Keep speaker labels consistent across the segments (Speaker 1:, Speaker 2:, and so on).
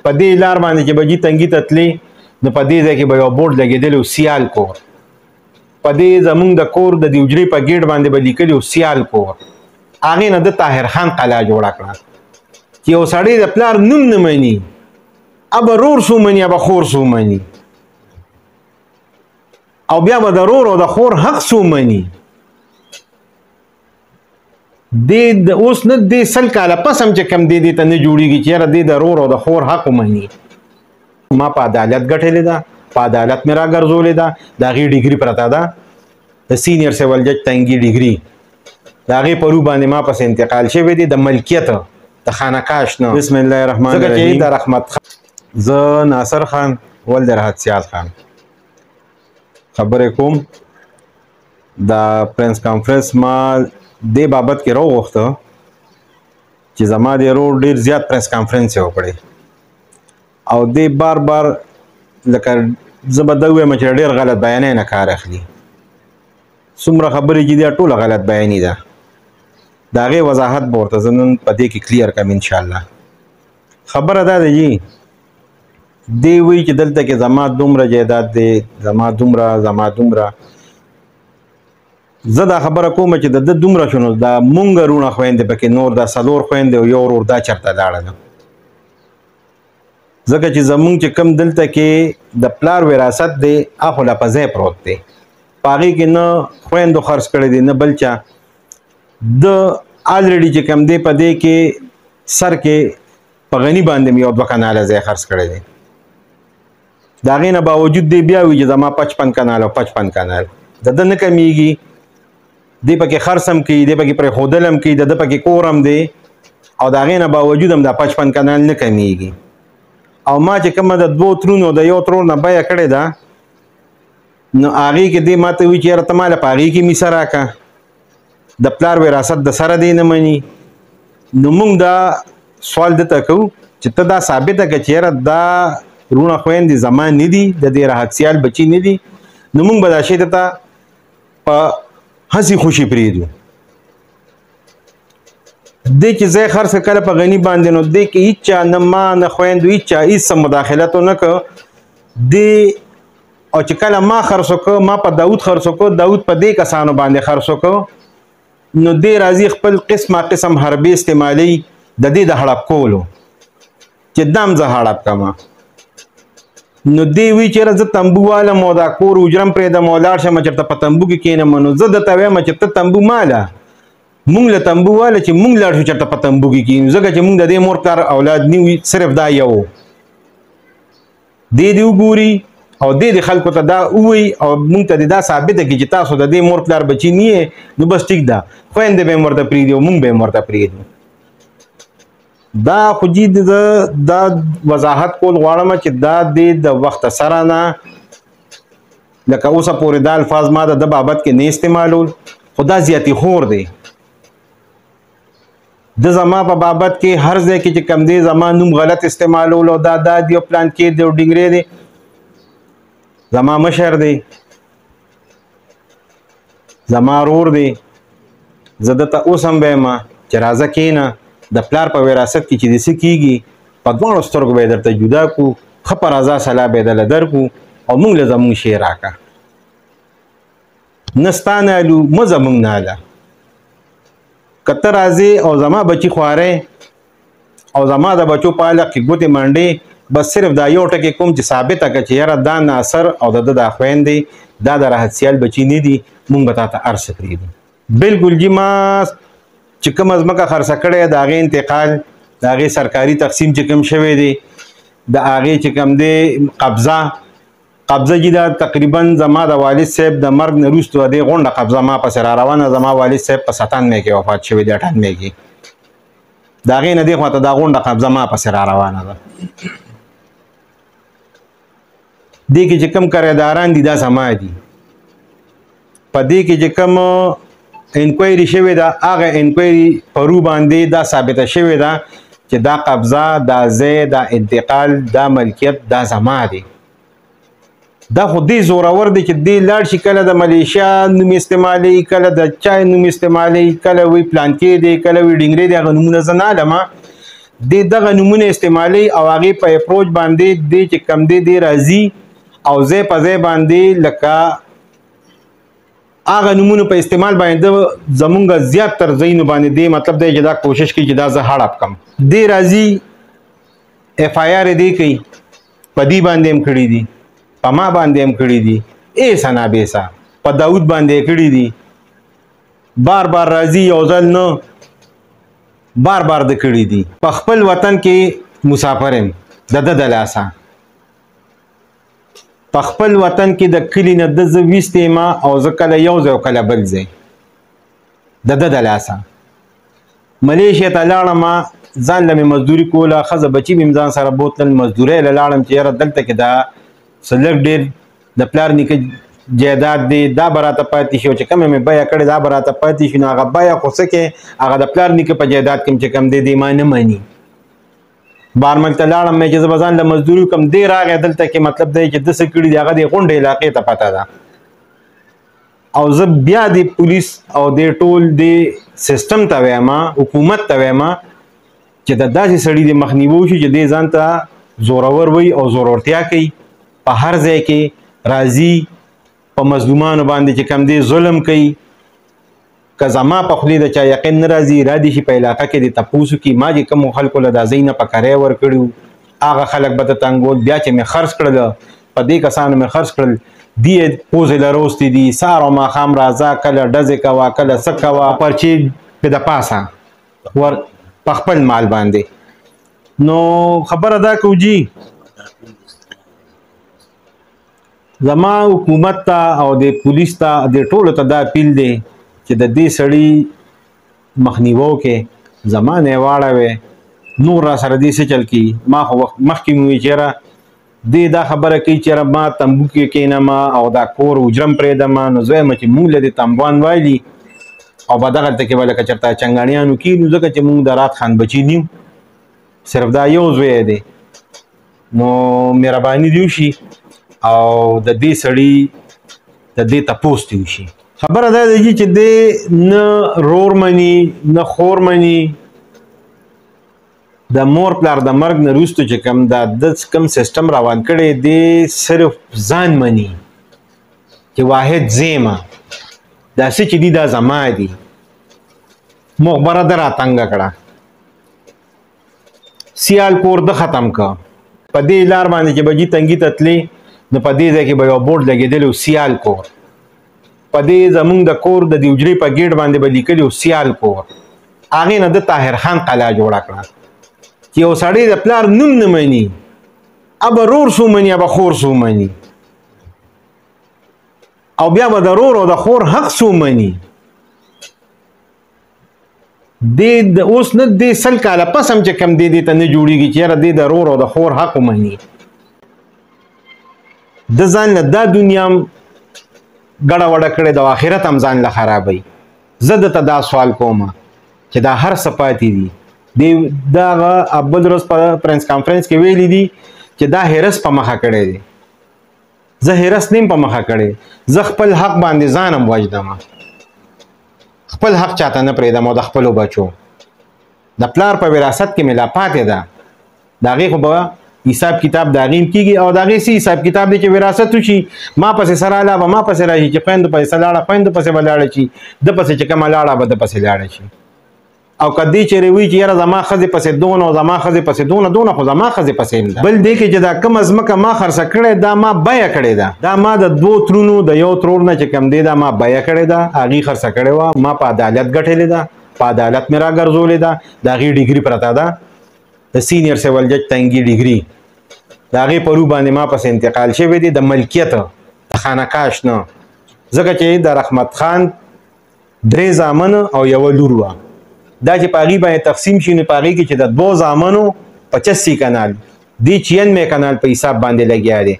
Speaker 1: په دې لار باندې چې به جي تنګي ته تلې نو په دې ځای کې به یو بورډ لګېدلی و سیال کور. په دې زمونږ د کور د دې حجرې په ګیټ باندې به لیکلي و سیال کور. هغې نه د طاهر خان قلعه جوړه کړه چې یو سړی د پلار نوم نه مني، ابه رور سو مني ابه خور سو مني، او بیا به د رور او د خور حق سو مني. د اوس نه د 100 کاله پس هم چې کم دې ته نه جوړېږي چې یاره دې د رور او د خور حق ومني. ما په عدالت ګټلې ده، په عدالت مې راګرځولې ده. د هغې ډیګري پرته ده، د سینیر سیول جج تنګي ډیګري، د هغې په روح باندې ما پسې انتقال شوی دی د ملکیت د خانقاش نه. بسم الله الرحمن الرحیم. د رحمت خان، زه ناصر خان ولد راحت سیال خان خبرې کوم. د پرنس کانفرنس ما دې بابت کې راوغوښته چې زما د ورور ډېر زیات پرنس کانفرنس یې وکړی او دې بار بار لکه زه به دا ووایم چې ډېر غلط بیانۍ نه کار اخلي. څومره خبرې چې دي ټوله غلط بیاني ده. د هغې وضاحت به ورته زه نن په دې کې کلیر کړم انشاءالله. خبره دا ده جي دی وایي چې دلته کې زما دومره جایداد دی، زما دومره. زه دا خبره کوم چې د ده دومره شو نو دا مونږ رونه خویندې پکې نور دا 4 خویندې او یو ورور دا چېرته لاړله. ځکه چې زمونږ چې کم دلته کې د پلار وراثت دی هغه لا په ځای پروت دی. په هغې کې نه خویندو خرڅ کړی دی نه بل چا. د آلریډي چې کم دی په دې کې سر کې په غني باندې مې یو 2 کناله ځای خرڅ کړی دی. د هغې نه باوجود دی بیا وایي چې زما 55 کناله او 55 کناله د ده نه کمیږي. دی پکې خرڅ هم کوي، دی پکې پرېښودل هم کوي، د ده پکې کور هم دی او د هغې نه باوجود هم دا 55 کنال نه کمیږي. او ما چې کومه د 2 ترونو د یو ترور نه بیه کړې ده نو هغې کې دی ما ته وایي چې یاره ته ماله په هغې کې میسه راکړه. د پلار وراثت د سره دی نه مني. نو موږ دا سوال دته کوو چې ته دا ثابته کړه چې یاره دا رونه خویندې زما نه دي، د دې راحت سیال بچي نه دي. نو موږ به دا شی ته په هسې خوشي پرېږدو. دې چې ځای خرڅ کله په غني باندې نو دې کې هېڅ چا نه ما نه خویندو هېڅ چا هېڅ مداخلت ونه کړ. دې او چې کله ما خرڅ وکړ، ما په داود خرڅ وکړ، داود په دې کسانو باندې خرڅ وکړ، نو دې راځي خپل قسم حربې استعمالي د دې د هړپ کولو چې دام زه هړپ کړم. نو دی وی چې زه تنبو والم او دا کور حجرم پرېږدم او لاړ شم چېرته په تنبو کې کښېنم. نو زه درته وایم چې ته تنبو ماله مونږ له تنبو واله چې مونږ لاړ شو چېرته په تنبو کې کښېنو، ځکه چې مونږ د دې مور پلار اولاد نه وي، صرف دا یو دې وګوري او دې خلکو ته دا ووایي او مونږ ته دا ثابته کړي چې تاسو د دې مور پلار بچي نه یې. نو بس ټیک ده، خویندې به یې ورته پرېږدي او مونږ به یې ورته پرېږدو. دا خو جي دا وضاحت کول غواړم چې دا د وخت سره نه لکه اوسه پورې دا الفاظ ما د بابت کې نه استعمالول، خو دا زیاتي خور دی. د زما په بابت کې هر ځای کې چې کم دی زما نوم غلط استعمالول او دا دی او پلان کې دی او ډنګرې دی. زما مشر دی، زما رور دی. زه دته اوس هم وایم چې راځه کښېنه د پلار په وراثت کې چې د څه کېږي په 2 سترګو به یې درته جدا کړو، ښه په رضا سلا به یې درله درکړو او موږ له زموږ شی راکړه. نه ستا نه الو مه زموږ نه اله. که ته راځې او زما بچي خوارې او زما د بچو په حلق کې ګوتې منډې، بس صرف دا یو ټکې کوم چې ثابته کړه چې یاره دا ناصر او د ده دا خویندې دا د راحت سیال بچي نه دي، موږ به تا ته هر څه پرېږدو. بلکل جي ما چې کومه ځمکه خرڅه کړې د هغې انتقال، د هغې سرکاري تقسیم چې کوم شوی دی، د هغې چې کوم دی قبضه جي دا تقریبا زما د والد صاحب د مرګ نه وروستو د دې غونډه قبضه ما پسې را روانه. زما والد صاحب په 97 کې وفات شوی دی، 98 کې. د هغې نه دې خواته دا غونډه قبضه ما پسې را روانه ده. دې کې چې کوم کرایداران دي دا زما دي. په دې کې چې کوم انکوایري شوې ده هغه انکوایري په رو باندې دا ثابته شوې ده چې دا قبضه، دا ځای، دا انتقال، دا ملکیت دا زما دی. دا خو دې زورور دی چې دې لاړ شي کله د ملیشیا نوم استعمالوي، کله د چای نوم استعمالوي، کله وی پلانکې دی، کله وی ډنګرې دی. هغه نومونه زه نه علم. د دغه نمونه استعمالي او هغه په اپروچ باندې د چې کم دی راځي او زه په ځای باندې لکه هغه نمونه په استعمال باندې زمونږ زیات تر ځایونو باندې دی مطلب دی چې دا کوشش کوي چې دا زه هړپ کم دی راځي اف آی آر دی کوي په دی باندې هم کړی دي په ما باندې هم کړی دي ایسا نا بیسا په داود باندې کړی دي بار بار راځي یو ځل نه بار بار د کړی دي په خپل وطن کې مسافر یم د لاسه په خپل وطن کې د کلی نه د زه ویستې ما او زه کله یو ځای او کله بل ځای د لاسه ملیشیا ته لاړم ځان له مې مزدوري کوله ښځه بچي مې ځان سره بوتلل مزدورۍ له لاړم چې یاره دلته کې دا څه لږ ډېر د پلار نیکه جایداد دی دا به راته پاتې شي او چې کومه مې بیه کړې دا به راته پاتې شي نو هغه بیه خو څه کې هغه د پلار نیکه په جایداد کې چې کوم دی ما نه مني بارمل ته لاړم مې چې زه به ځان له مزدوري وکړم دی راغی دلته کې مطلب دی چې ده څه کړي دي هغه د غونډې علاقې ته پته ده او زه بیا د پولیس او د ټول د سیستم ته وایم حکومت ته وایم چې د داسې سړي د مخنیوي وشي چې دی ځان ته زورور وي او زورورتیا کوي په هر ځای کې راځي په مظلومانو باندې چې کم دی ظلم کوي که زما په خولې د چا یقین نه راځي را دي شي په علاقه کې د تپوسو کې ما چې کومو خلکو له دا ځای نه په کرایه ورکړي هغه خلک به ته تنګول بیا چې مې خرڅ کړل په دې کسانو مې خرڅ کړل دی پوزې له روستې دي سهار او ماښام راځه کله ډزې کوه کله څه کوه پرچې په د پاسه ور په خپل مال باندې نو خبره دا کو جی زما حکومت ته او د پولیس ته د ټولو ته دا اپیل دی چې د دې سړي مخنیوي کې زما نه واړوي نور را سره دې څه چل کی ما خو مخکې مې وی چېره دې دا خبره کوي چېره ما تمبو کې کښېنم او دا کور اجرم پرېږدم نو زه یم چې مونږ له دې تمبوان وایلي او به دغلته کې به لکه چېرته چنګاڼیانو کښېنو ځکه چې مونږ د رات خان بچي نیو صرف دا یو زوی دی نو مهرباني دې وشي او د دې سړي د دې تپوس دې وشي خبره دا دی چې دی نه رور مني نه خور مني د مور پلار د مرګ نه وروسته چې کوم دا د کوم سیستم روان کړی دی صرف ځان مني چې واحد زیمه داسې چې دی دا زما دي مخبره ده راتنګه کړه سیال کور د ختم که په دې لار باندې چې به جي تنګي ته تلې نو په دې ځای کې به یو بورډ لګېدلی سیال کور په دې زمونږ د کور د دې حجرې په ګیټ باندې به لیکلي سیال کور هغې نه د طاهر خان قلعه جوړه کړه چې یو سړی د پلار نوم نه مني ابه رور سو مني ابه خور سو مني او بیا به د رور او د خور حق سو مني د اوس نه د سل کاله پس هم چې کم دی ته نه جوړېږي چې یاره د رور او د خور حق ومني د ځان له دا دنیا ګډه وډه کړې د آخرت هم ځان له خرابوي زه درته دا سوال کوم چې دا هر څه پاتې دي دغه بل ورځ په پرنس کانفرنس کې ویلي دي چې دا هرس په مخه کړی دی زه هرس نیم په مخه کړی زه خپل حق باندې ځان هم وجدم خپل حق چاته نه پرېږدم او د خپلو بچو د پلار په وراثت کې مې لا پاتې ده د هغې خو به حساب کتاب د هغې کېږي او د هغې څه حساب کتاب دی چې وراثت وشي ما پسې سره لاړه به ما پسې راشي چې خویندو پسې لاړه خویندو پسې به لاړه شي ده پسې چې کومه لاړه به ده پسې لاړه شي او که دې چېرې وي چې یاره زما ښځې پسې دونه او زما ښځې پسې دونه خو زما ښځې پسې هم ده بل دې کې چې دا کومه ځمکه ما خرڅه کړې دا ما بیه کړې ده دا ما د دوو ترونو د یو ترور نه چې کوم دی دا ما بیه کړې ده هغې خرڅه کړې وه ما په عدالت ګټلې ده په عدالت مې راګرځولې ده د هغې ډیګري پرته ده د سینیر سیول جج تنګي ډیګري د هغې په روح باندې ما پسې انتقال شوی دی د ملکیت د خانقاش نه ځکه چې د رحمت خان 3 زامن او یوه لور وه دا چې په هغې باندې تقسیم شي نو په هغې کې چې د 2 زامنو 85 کنال دی 96 کنال په حساب باندې لګیا دی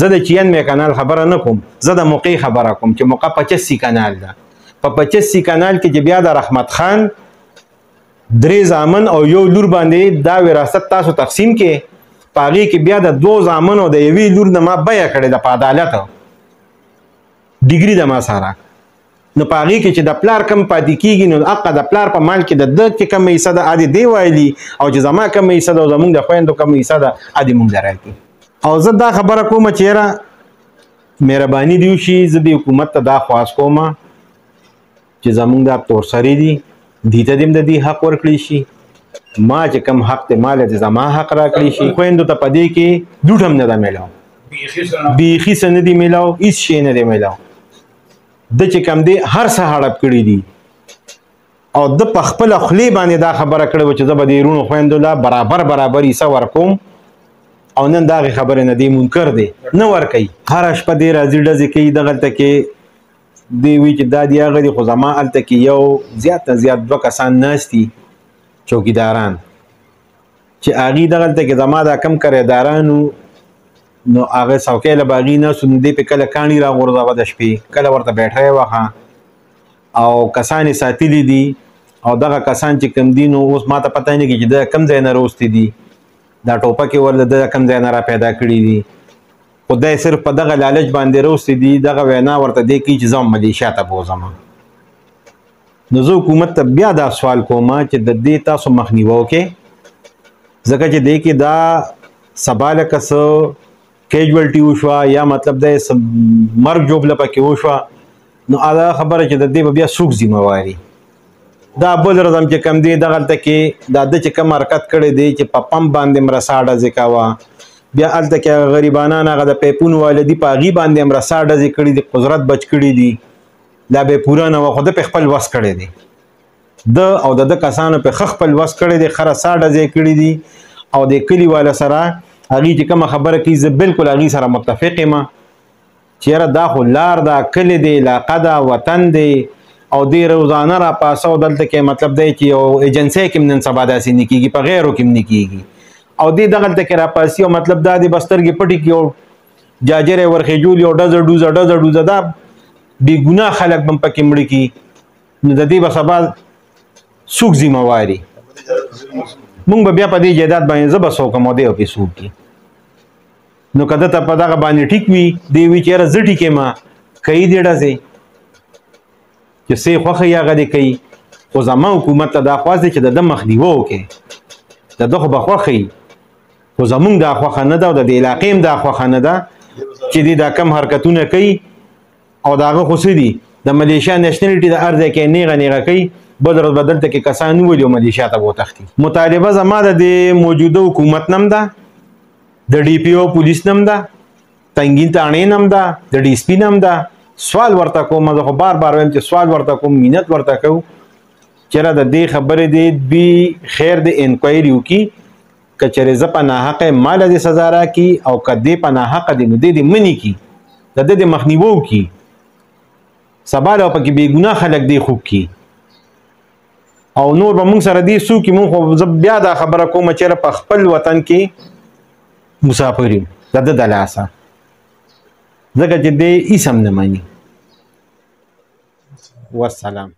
Speaker 1: زه د 96 کنال خبره نه کوم زه د موقع خبره کوم چې موقع 85 کنال ده په 85 کنال کې چې بیا د رحمت خان 3 زامن او یو لور باندې دا وراثت تاسو تقسیم کې په هغې کې بیا د 2 زامنو د یوې لور نه ما بیه کړې ده په عدالت ډیګري ده ما سره نو په هغې کې چې د پلار کم پاتې کېږي نو حقه د پلار په مال کې د ده چې کومه حصه ده ادې دی ویلي او چې زما کومه حصه ده او زمونږ د خویندو کومه حصه ده ادې مونږ له راکړي. او زه دا خبره کوم چې یاره مهرباني دې وشي زه دې حکومت ته دا خواست کوم چې زمونږ دا تورسري دي دې ته دې د دې حق ورکړی شي ما چې کوم حق دی مال دې زما حق راکړی شي. خویندو ته په دې کې لوټ هم نه ده میلاو بیخي څه نه دي میلاو هېڅ شی نه دی میلاو. د چې کوم دی هر څه هړپ کړي دي او د په خپله خولې باندې دا خبره کړې وه چې زه به د وروڼو خویندو له برابر حصه ورکوم او نن د هغې خبرې نه دی منکر دی نه ورکوي. هره شپه دی راځي ډزې کوي دغلته کې دی وایي چې دا دی هغه دی خو زما هلته کې یو زیات نه زیات 2 کسان ناست دي چوکیداران چې هغې دغلته کې زما دا کم کریدارانو نو هغه څوکۍ له باغي ناستو نو دی پې کله کاڼي راغورځوه د شپې کله ورته بیټری وخه او کسان یې ساتلي دي او دغه کسان چې کوم دي نو اوس ما ته پته نه کېږي چې د کوم ځای نه راوستي دي دا ټوپکې ورله د کوم ځای نه را پیدا کړي دي خو دی صرف په دغه لالچ باندې راوستي دي دغه وینا ورته دی کوي چې زه هم ملیشیا ته بوځم. نو زه حکومت ته بیا دا سوال کوم چې د دې تاسو مخنیوه وکړئ ځکه چې دی کې دا سبا لکه څه کیجوالټي وشوه یا مطلب د مرګ جوړه پکې وشوه نو دا خبره چې د دې به بیا څوک ذمہواري دا بل رقم چې کم دی دغلته کې دا د چې کم حرکت کړی دی چې په پمپ باندې مرسا ډزې کوه بیا هلته کې غریبانان هغه د پیپونو والا دي په هغې باندې مرسا ډزې کړي دي قدرت بچ کړي دي دا به پوره نه وه خو ده پې خپل وس کړی دی ده او د ده کسانو پې ښه خپل وس کړی دی ښه رسا ډزې کړي دي او د کلي والا سره هغې چې کومه خبره کوي زه بالکل هغې سره متفق یم چې یاره دا خو لار ده کلي دی علاقه ده وطن دی او دې روزانه را پاسه او دلته کې مطلب دی چې یو ایجنسۍ کې هم نن سبا داسې نه کېږي په غیرو کې هم نه کېږي او دې دغلته کې را پاسي او مطلب دا دی به سترګې پټې کړي او جاجرې ورخېجولي او ډزه ډوزه دا بېګناه خلک به هم پکې مړه کړي نو د دې به سبا څوک ذمہواري مونږ به بیا په دې جایداد باندې زه به څوک یم او دی به پې څوک کړي نو که ده ته په دغه باندې ټیک وي دی وي چې یاره زه ټیک یم کوي دې ډزې چې څه یې خوښه یې هغه دې کوي خو زما حکومت ته دا خواست دی چې د ده مخنیوه وکړي د ده خو به خوښه وي خو زمونږ دا خوښه نه ده او د دې علاقې هم دا خوښه نه ده چې دې دا کم حرکتونه کوي او د هغه خو څه دي د ملیشیا نیشنلټي د هر ځای کې نیغه کوي بل ورځ به دلته کې کسان وولي او ملیشیا ته به وتښتي. مطالبه زما د دې موجوده حکومت نه هم ده د ډي پي او پولیس نه هم ده تنګین تاڼې نه هم ده د ډي سپي نه هم ده سوال ورته کوم زه خو بار وایم چې سوال ورته کوم مینت ورته کوو چې یاره د دې خبرې دی دوی خیر د انکوایري وکړي که چېرې زه په ناحقه ماله دې سزا راکړي او که دې په ناحقه دی نو دې دې منې کړي د ده دې مخنیوه وکړي سبا له پکې بېګناه خلک دی خوب کړي او نور به مونږ سره دې څوک مونږ خو زه بیا دا خبره کوم چېرې په خپل وطن کې مسافر یم د ده د لاسه ځکه چې دی هېڅ هم نه مني. والسلام.